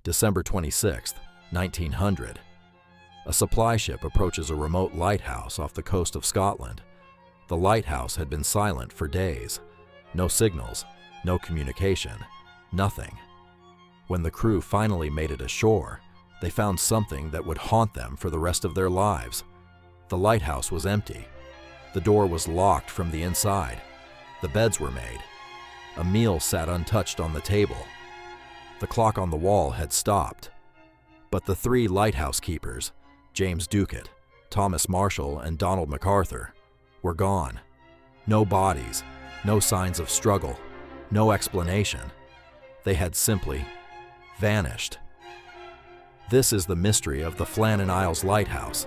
December 26, 1900. A supply ship approaches a remote lighthouse off the coast of Scotland. The lighthouse had been silent for days. No signals, no communication, nothing. When the crew finally made it ashore, they found something that would haunt them for the rest of their lives. The lighthouse was empty. The door was locked from the inside. The beds were made. A meal sat untouched on the table. The clock on the wall had stopped. But the three lighthouse keepers, James Ducat, Thomas Marshall, and Donald MacArthur, were gone. No bodies, no signs of struggle, no explanation. They had simply vanished. This is the mystery of the Flannan Isles Lighthouse,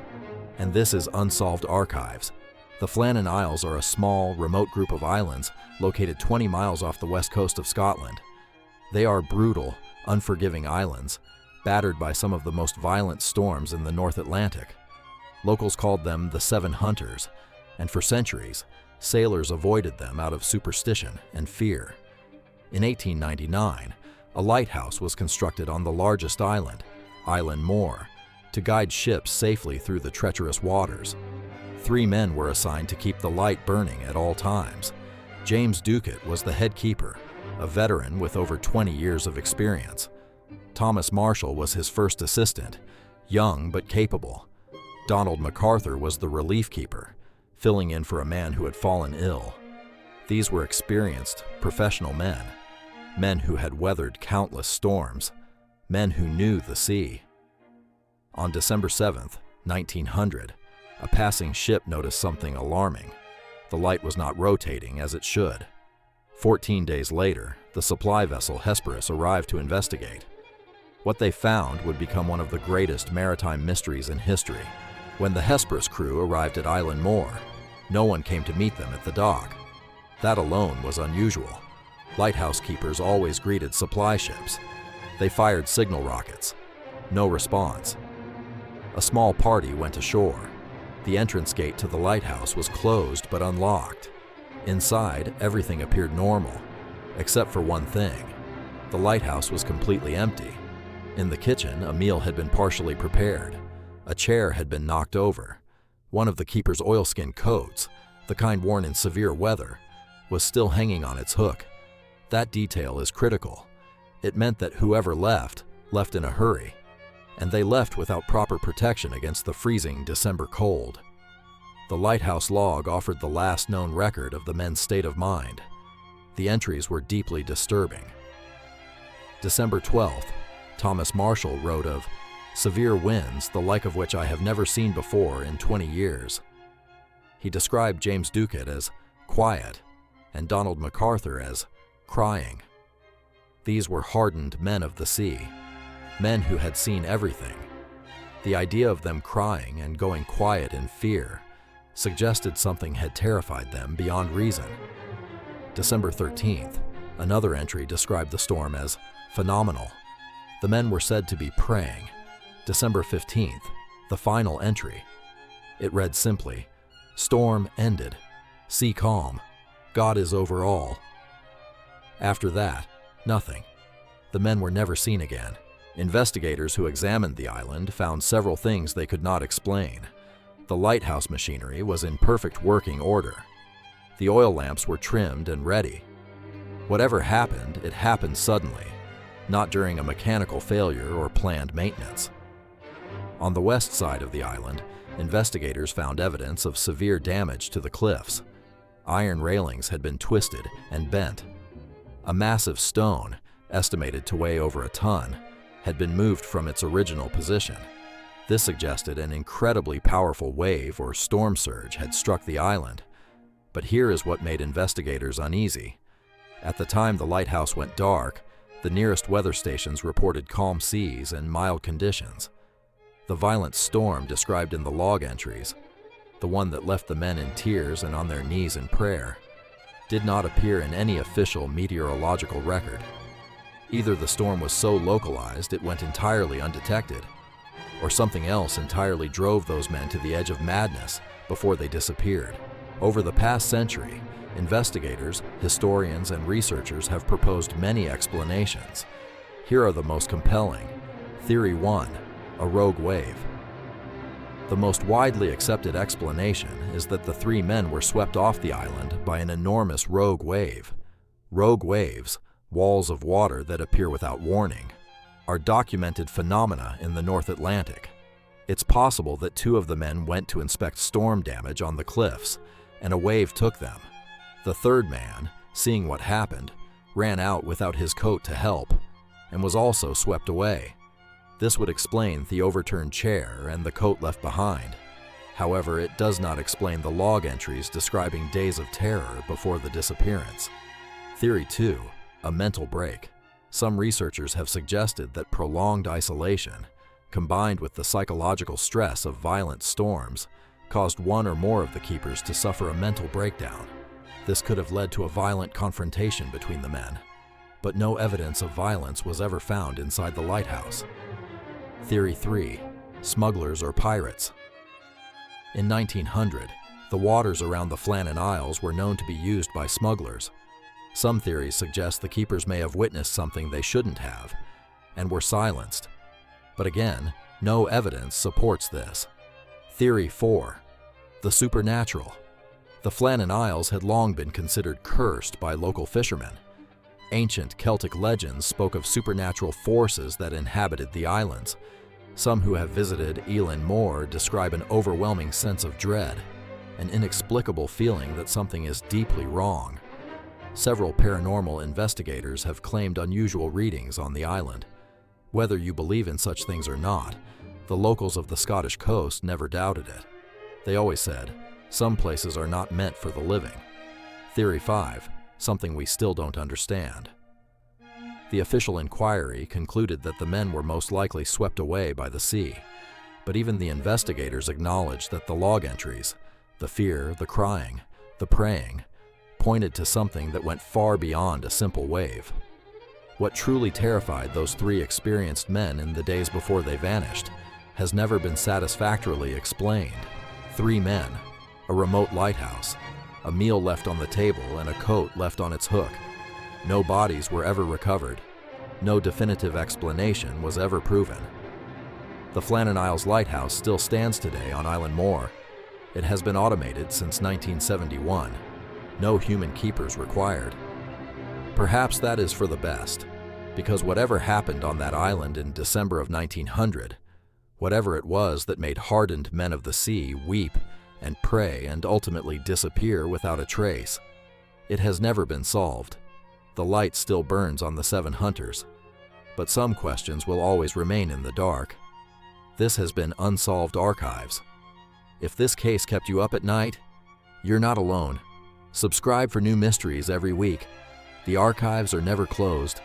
and this is Unsolved Archives. The Flannan Isles are a small, remote group of islands located 20 miles off the west coast of Scotland. They are brutal, unforgiving islands, battered by some of the most violent storms in the North Atlantic. Locals called them the Seven Hunters, and for centuries, sailors avoided them out of superstition and fear. In 1899, a lighthouse was constructed on the largest island, Island Moor, to guide ships safely through the treacherous waters. 3 men were assigned to keep the light burning at all times. James Ducat was the head keeper, a veteran with over 20 years of experience. Thomas Marshall was his first assistant, young but capable. Donald MacArthur was the relief keeper, filling in for a man who had fallen ill. These were experienced, professional men, men who had weathered countless storms, men who knew the sea. On December 7th, 1900, a passing ship noticed something alarming. The light was not rotating as it should. 14 days later, the supply vessel Hesperus arrived to investigate. What they found would become one of the greatest maritime mysteries in history. When the Hesperus crew arrived at Island Moor, no one came to meet them at the dock. That alone was unusual. Lighthouse keepers always greeted supply ships. They fired signal rockets. No response. A small party went ashore. The entrance gate to the lighthouse was closed but unlocked. Inside, everything appeared normal, except for one thing. The lighthouse was completely empty. In the kitchen, a meal had been partially prepared. A chair had been knocked over. One of the keeper's oilskin coats, the kind worn in severe weather, was still hanging on its hook. That detail is critical. It meant that whoever left in a hurry, and they left without proper protection against the freezing December cold. The lighthouse log offered the last known record of the men's state of mind. The entries were deeply disturbing. December 12th, Thomas Marshall wrote of severe winds, the like of which I have never seen before in 20 years. He described James Ducat as quiet and Donald MacArthur as crying. These were hardened men of the sea, men who had seen everything. The idea of them crying and going quiet in fear suggested something had terrified them beyond reason. December 13th, another entry described the storm as phenomenal. The men were said to be praying. December 15th, the final entry. It read simply, "Storm ended. Sea calm. God is over all." After that, nothing. The men were never seen again. Investigators who examined the island found several things they could not explain. The lighthouse machinery was in perfect working order. The oil lamps were trimmed and ready. Whatever happened, it happened suddenly, not during a mechanical failure or planned maintenance. On the west side of the island, investigators found evidence of severe damage to the cliffs. Iron railings had been twisted and bent. A massive stone, estimated to weigh over a ton, had been moved from its original position. This suggested an incredibly powerful wave or storm surge had struck the island. But here is what made investigators uneasy. At the time the lighthouse went dark, the nearest weather stations reported calm seas and mild conditions. The violent storm described in the log entries, the one that left the men in tears and on their knees in prayer, did not appear in any official meteorological record. Either the storm was so localized it went entirely undetected, or something else entirely drove those men to the edge of madness before they disappeared. Over the past century, investigators, historians, and researchers have proposed many explanations. Here are the most compelling Theory 1. A rogue wave. The most widely accepted explanation is that the three men were swept off the island by an enormous rogue wave. Rogue waves, walls of water that appear without warning, are documented phenomena in the North Atlantic. It's possible that two of the men went to inspect storm damage on the cliffs, and a wave took them. The third man, seeing what happened, ran out without his coat to help, and was also swept away. This would explain the overturned chair and the coat left behind. However, it does not explain the log entries describing days of terror before the disappearance. Theory 2. A mental break. Some researchers have suggested that prolonged isolation, combined with the psychological stress of violent storms, caused one or more of the keepers to suffer a mental breakdown. This could have led to a violent confrontation between the men, but no evidence of violence was ever found inside the lighthouse. Theory 3. Smugglers or pirates. In 1900, the waters around the Flannan Isles were known to be used by smugglers. Some theories suggest the keepers may have witnessed something they shouldn't have, and were silenced. But again, no evidence supports this. Theory 4. The supernatural. The Flannan Isles had long been considered cursed by local fishermen. Ancient Celtic legends spoke of supernatural forces that inhabited the islands. Some who have visited Elan Moor describe an overwhelming sense of dread, an inexplicable feeling that something is deeply wrong. Several paranormal investigators have claimed unusual readings on the island. Whether you believe in such things or not, the locals of the Scottish coast never doubted it. They always said, some places are not meant for the living. Theory 5. Something we still don't understand. The official inquiry concluded that the men were most likely swept away by the sea, but even the investigators acknowledged that the log entries, the fear, the crying, the praying, pointed to something that went far beyond a simple wave. What truly terrified those three experienced men in the days before they vanished has never been satisfactorily explained. Three men, a remote lighthouse, a meal left on the table, and a coat left on its hook. No bodies were ever recovered. No definitive explanation was ever proven. The Flannan Isles Lighthouse still stands today on Island Moor. It has been automated since 1971. No human keepers required. Perhaps that is for the best, because whatever happened on that island in December of 1900, whatever it was that made hardened men of the sea weep and pray and ultimately disappear without a trace, it has never been solved. The light still burns on the 7 hunters, but some questions will always remain in the dark. This has been Unsolved Archives. If this case kept you up at night, you're not alone. Subscribe for new mysteries every week. The archives are never closed.